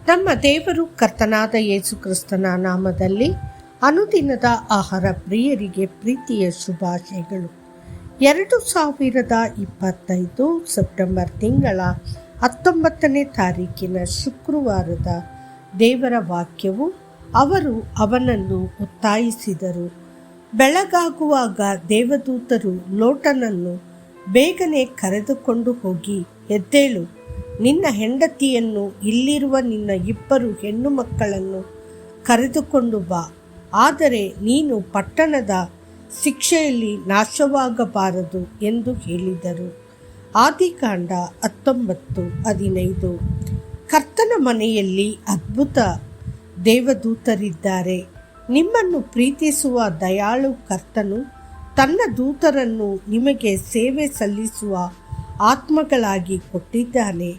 ನಮ್ಮ ದೇವರು ಕರ್ತನಾದ ಯೇಸು ಕ್ರಿಸ್ತನ ನಾಮದಲ್ಲಿ ಅನುದಿನದ ಆಹಾರ ಪ್ರಿಯರಿಗೆ ಪ್ರೀತಿಯ ಶುಭಾಶಯಗಳು. 2025 ಸೆಪ್ಟೆಂಬರ್ ತಿಂಗಳ 19ನೇ ತಾರೀಕಿನ ಶುಕ್ರವಾರದ ದೇವರ ವಾಕ್ಯವು, ಅವರು ಅವನನ್ನು ಒತ್ತಾಯಿಸಿದರು. ಬೆಳಗಾಗುವಾಗ ದೇವದೂತರು ಲೋಟನನ್ನು ಬೇಗನೆ ಕರೆದುಕೊಂಡು ಹೋಗಿ, ಎದ್ದೇಳು, ನಿನ್ನ ಹೆಂಡತಿಯನ್ನು, ಇಲ್ಲಿರುವ ನಿನ್ನ 2 ಹೆಣ್ಣು ಮಕ್ಕಳನ್ನು ಕರೆದುಕೊಂಡು ಬಾ, ಆದರೆ ನೀನು ಪಟ್ಟಣದ ಶಿಕ್ಷೆಯಲ್ಲಿ ನಾಶವಾಗಬಾರದು ಎಂದು ಹೇಳಿದರು. ಆದಿಕಾಂಡ 19:15. ಕರ್ತನ ಮನೆಯಲ್ಲಿ ಅದ್ಭುತ ದೇವದೂತರಿದ್ದಾರೆ. ನಿಮ್ಮನ್ನು ಪ್ರೀತಿಸುವ ದಯಾಳು ಕರ್ತನು ತನ್ನ ದೂತರನ್ನು ನಿಮಗೆ ಸೇವೆ ಸಲ್ಲಿಸುವ ಆತ್ಮಗಳಾಗಿ ಕೊಟ್ಟಿದ್ದಾನೆ.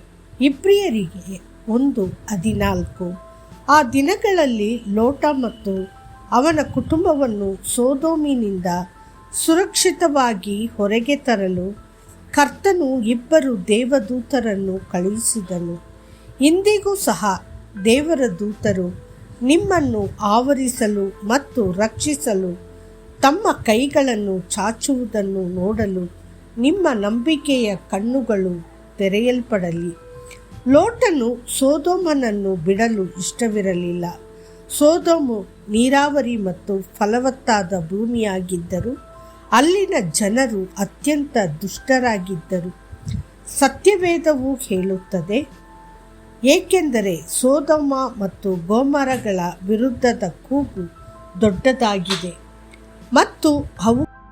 ಇಬ್ರಿಯರಿಗೆ 1:14. ಆ ದಿನಗಳಲ್ಲಿ ಲೋಟ ಮತ್ತು ಅವನ ಕುಟುಂಬವನ್ನು ಸೊದೋಮಿನಿಂದ ಸುರಕ್ಷಿತವಾಗಿ ಹೊರಗೆ ತರಲು ಕರ್ತನು 2 ದೇವದೂತರನ್ನು ಕಳುಹಿಸಿದನು. ಇಂದಿಗೂ ಸಹ ದೇವರ ದೂತರು ನಿಮ್ಮನ್ನು ಆವರಿಸಲು ಮತ್ತು ರಕ್ಷಿಸಲು ತಮ್ಮ ಕೈಗಳನ್ನು ಚಾಚುವುದನ್ನು ನೋಡಲು ನಿಮ್ಮ ನಂಬಿಕೆಯ ಕಣ್ಣುಗಳು ತೆರೆಯಲ್ಪಡಲಿ. ಲೋಟನು ಸೊದೋಮನನ್ನು ಬಿಡಲು ಇಷ್ಟವಿರಲಿಲ್ಲ. ಸೊದೋಮು ನೀರಾವರಿ ಮತ್ತು ಫಲವತ್ತಾದ ಭೂಮಿಯಾಗಿದ್ದರೂ ಅಲ್ಲಿನ ಜನರು ಅತ್ಯಂತ ದುಷ್ಟರಾಗಿದ್ದರು. ಸತ್ಯವೇದವು ಹೇಳುತ್ತದೆ, ಏಕೆಂದರೆ ಸೊದೋಮ ಮತ್ತು ಗೊಮೋರಗಳ ವಿರುದ್ಧದ ಕೂಗು ದೊಡ್ಡದಾಗಿದೆ ಮತ್ತು ಅವು